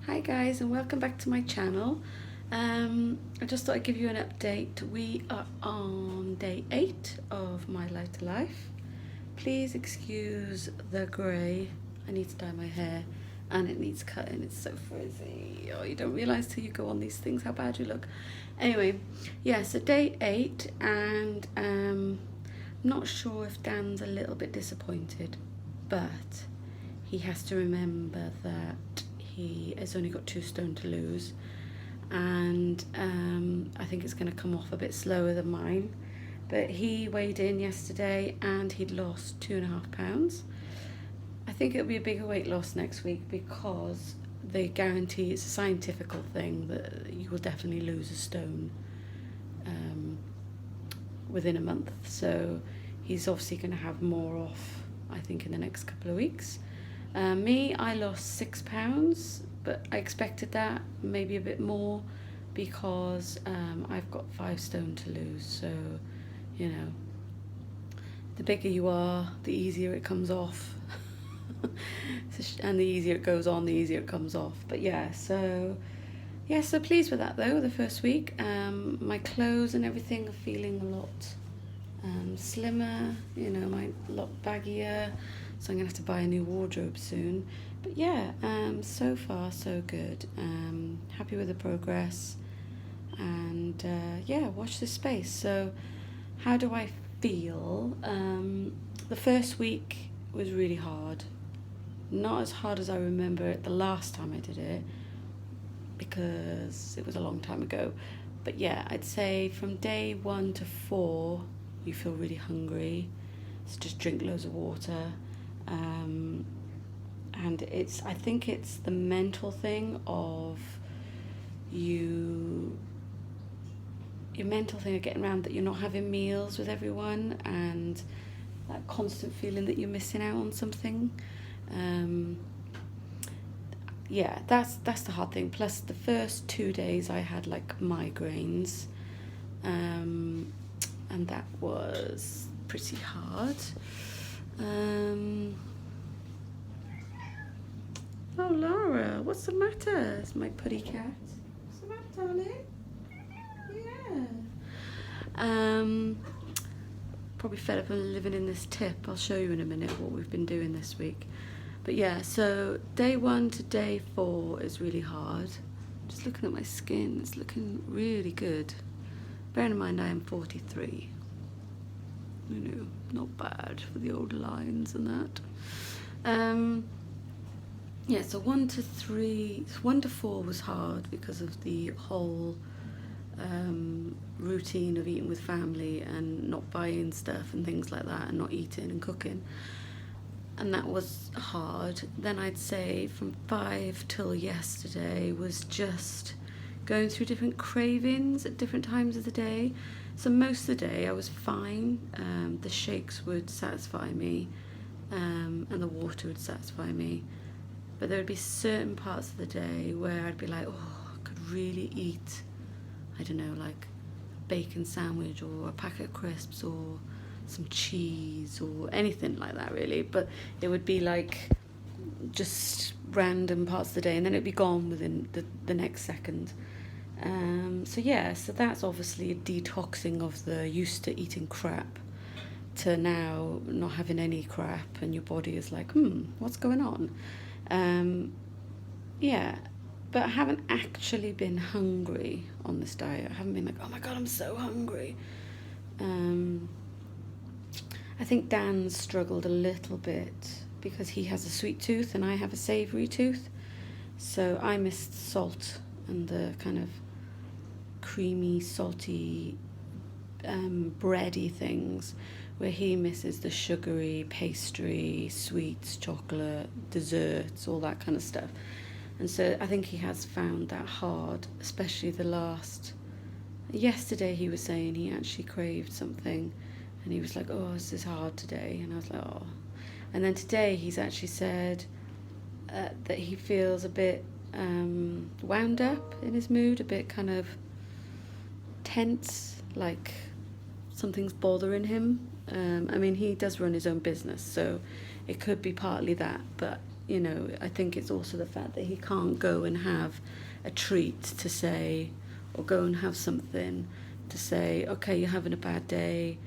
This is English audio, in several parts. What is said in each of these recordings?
Hi guys, and welcome back to my channel. I just thought I'd give you an update. We are on day 8 of my lighter life. Please excuse the grey. I need to dye my hair and it needs cutting. It's so frizzy. Oh, you don't realise till you go on these things how bad you look. Anyway, yeah, so day 8, and I'm not sure if Dan's a little bit disappointed, but he has to remember that he has only got 2 stone to lose, and I think it's going to come off a bit slower than mine. But he weighed in yesterday and he'd lost 2.5 pounds. I think it'll be a bigger weight loss next week because they guarantee, it's a scientific thing, that you will definitely lose a stone within a month. So he's obviously going to have more off, I think, in the next couple of weeks. Me, I lost 6 pounds, but I expected that, maybe a bit more, because I've got 5 stone to lose. So, you know, the bigger you are, the easier it comes off. And the easier it goes on, the easier it comes off. But yeah, so pleased with that though, the first week. My clothes and everything are feeling a lot slimmer, you know, a lot baggier, so I'm gonna have to buy a new wardrobe soon. But yeah, so far so good. Happy with the progress, and yeah, watch this space. So how do I feel? The first week was really hard, not as hard as I remember it the last time I did it, because it was a long time ago. But yeah, I'd say from day 1 to 4 you feel really hungry, so just drink loads of water. And I think it's the mental thing of your mental thing of getting around that you're not having meals with everyone, and that constant feeling that you're missing out on something. Yeah, that's the hard thing. Plus the first 2 days I had like migraines, and that was pretty hard. Oh, Laura, what's the matter? It's my putty cat. What's the matter, darling? Yeah. Probably fed up of living in this tip. I'll show you in a minute what we've been doing this week. But yeah, so day 1 to day 4 is really hard. Just looking at my skin, it's looking really good. Bearing in mind I am 43. You know, not bad for the older lines and that. Yeah, so 1 to 4 was hard because of the whole routine of eating with family and not buying stuff and things like that, and not eating and cooking. And that was hard. Then I'd say from 5 till yesterday was just going through different cravings at different times of the day. So most of the day I was fine. The shakes would satisfy me, and the water would satisfy me. But there would be certain parts of the day where I'd be like, oh, I could really eat, I don't know, like a bacon sandwich or a packet of crisps or some cheese or anything like that, really. But it would be like just random parts of the day, and then it'd be gone within the next second. So yeah, so that's obviously a detoxing of the used to eating crap to now not having any crap, and your body is like, what's going on? Yeah, but I haven't actually been hungry on this diet. I haven't been like, oh my god, I'm so hungry. I think Dan's struggled a little bit because he has a sweet tooth and I have a savoury tooth. So I missed salt and the kind of creamy, salty, bready things, where he misses the sugary, pastry, sweets, chocolate, desserts, all that kind of stuff. And so I think he has found that hard, especially yesterday he was saying he actually craved something, and he was like, oh, this is hard today. And I was like, oh. And then today he's actually said that he feels a bit wound up in his mood, a bit kind of tense, like something's bothering him. I mean, he does run his own business, so it could be partly that, but you know, I think it's also the fact that he can't go and have a treat to say, or go and have something to say, okay, you're having a bad day,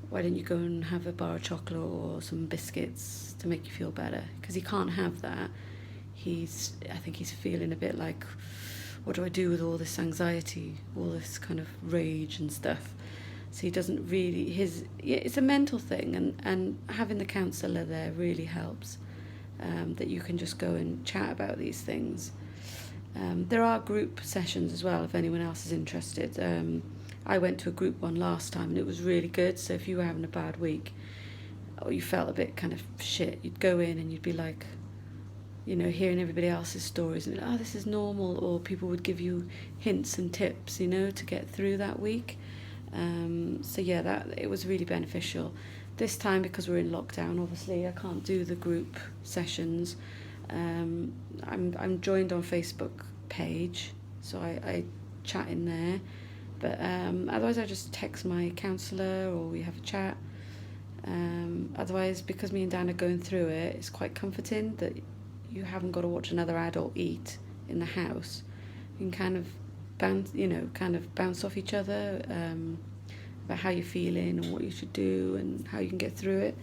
why don't you go and have a bar of chocolate or some biscuits to make you feel better? Because he can't have that. I think he's feeling a bit like, what do I do with all this anxiety, all this kind of rage and stuff? So he doesn't really, it's a mental thing, and having the counsellor there really helps, that you can just go and chat about these things. There are group sessions as well, if anyone else is interested. I went to a group one last time and it was really good. So if you were having a bad week or you felt a bit kind of shit, you'd go in and you'd be like, you know, hearing everybody else's stories and oh, this is normal, or people would give you hints and tips, you know, to get through that week. So yeah, that it was really beneficial. This time, because we're in lockdown, obviously I can't do the group sessions. I'm joined on Facebook page, so I chat in there. But otherwise I just text my counsellor or we have a chat. Otherwise, because me and Dan are going through it, it's quite comforting that you haven't got to watch another adult eat in the house. You can kind of bounce off each other about how you're feeling and what you should do and how you can get through it.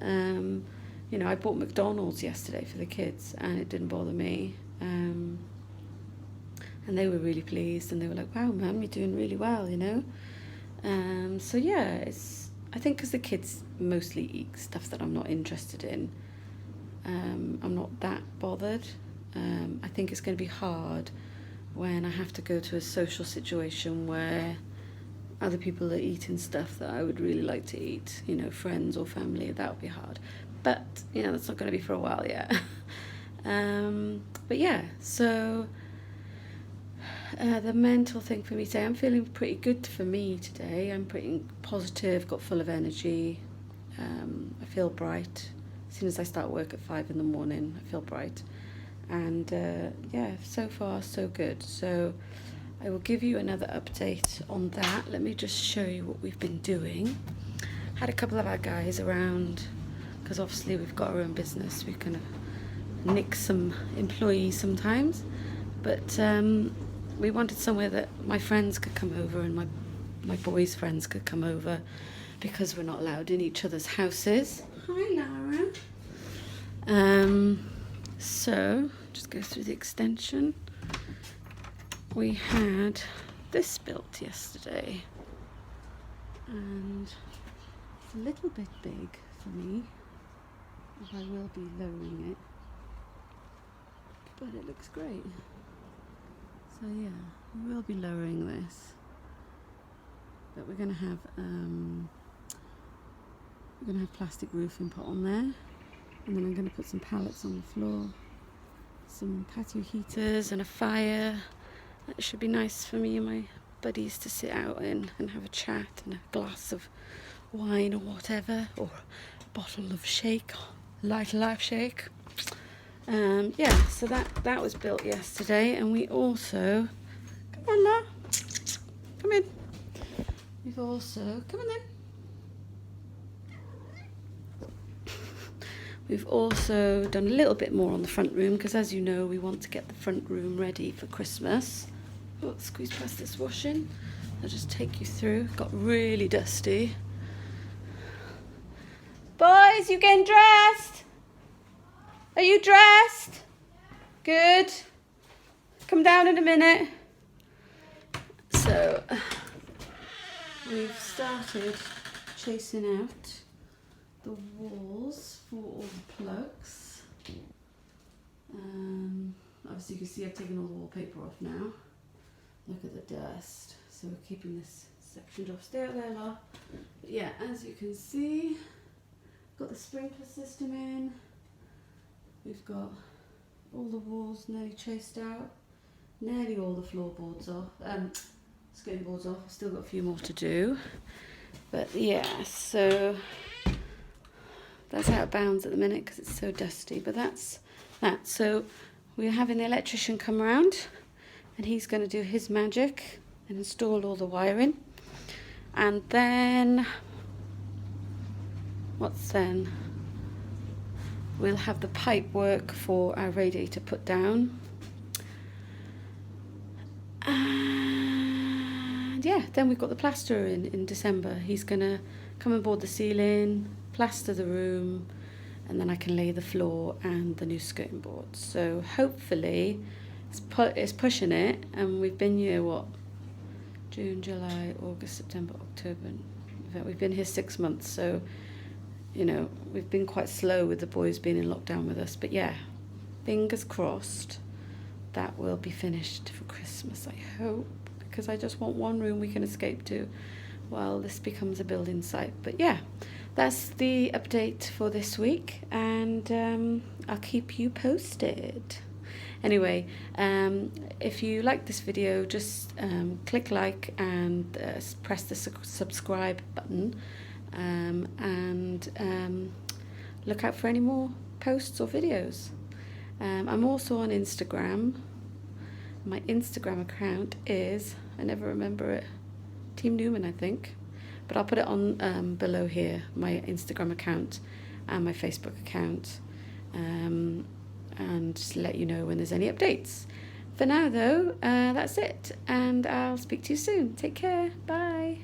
You know, I bought McDonald's yesterday for the kids and it didn't bother me. And they were really pleased and they were like, wow, Mum, you're doing really well, you know. So yeah, I think because the kids mostly eat stuff that I'm not interested in, I'm not that bothered. I think it's going to be hard when I have to go to a social situation where other people are eating stuff that I would really like to eat, you know, friends or family. That would be hard. But, you know, that's not going to be for a while yet. But yeah, so the mental thing for me today, I'm feeling pretty good for me today. I'm pretty positive, got full of energy. I feel bright. As soon as I start work at 5 in the morning, I feel bright. And yeah, so far so good. So I will give you another update on that. Let me just show you what we've been doing. Had a couple of our guys around, because obviously we've got our own business. We kind of nick some employees sometimes. But we wanted somewhere that my friends could come over and my boys' friends could come over, because we're not allowed in each other's houses. Hi, Lara. So, just go through the extension. We had this built yesterday, and it's a little bit big for me. I will be lowering it, but it looks great. So yeah, we will be lowering this, but we're going to have plastic roofing put on there, and then I'm going to put some pallets on the floor, some patio heaters and a fire. That should be nice for me and my buddies to sit out in and have a chat and a glass of wine or whatever, or a bottle of shake, light life shake. Yeah, so that was built yesterday, and we also, come on now, come in. We've also, come on then. We've also done a little bit more on the front room, because as you know, we want to get the front room ready for Christmas. Oh, squeeze past this washing. I'll just take you through. Got really dusty. Boys, you getting dressed? Are you dressed? Good. Come down in a minute. So, we've started chasing out the walls for all the plugs. Obviously you can see I've taken all the wallpaper off now. Look at the dust. So we're keeping this sectioned off. Stay out there, La. But yeah, as you can see, got the sprinkler system in. We've got all the walls nearly chased out. Nearly all the floorboards off. Skirting boards off. I've still got a few more to do. But yeah, so that's out of bounds at the minute because it's so dusty. But that's that. So we're having the electrician come around, and he's going to do his magic and install all the wiring. And then, what's then? we'll have the pipe work for our radiator put down. And yeah, then we've got the plasterer in December. He's gonna come and board the ceiling, plaster the room, and then I can lay the floor and the new skirting board. So hopefully it's pushing it, and we've been here, what, June, July, August, September, October. In fact, we've been here 6 months, so, you know, we've been quite slow with the boys being in lockdown with us. But yeah, fingers crossed that will be finished for Christmas, I hope, because I just want one room we can escape to while this becomes a building site. But yeah, that's the update for this week, and I'll keep you posted. Anyway, if you like this video, just click like and press the subscribe button, and look out for any more posts or videos. I'm also on Instagram. My Instagram account is, I never remember it, Team Newman, I think. But I'll put it on below here, my Instagram account and my Facebook account, and just let you know when there's any updates. For now, though, that's it, and I'll speak to you soon. Take care. Bye.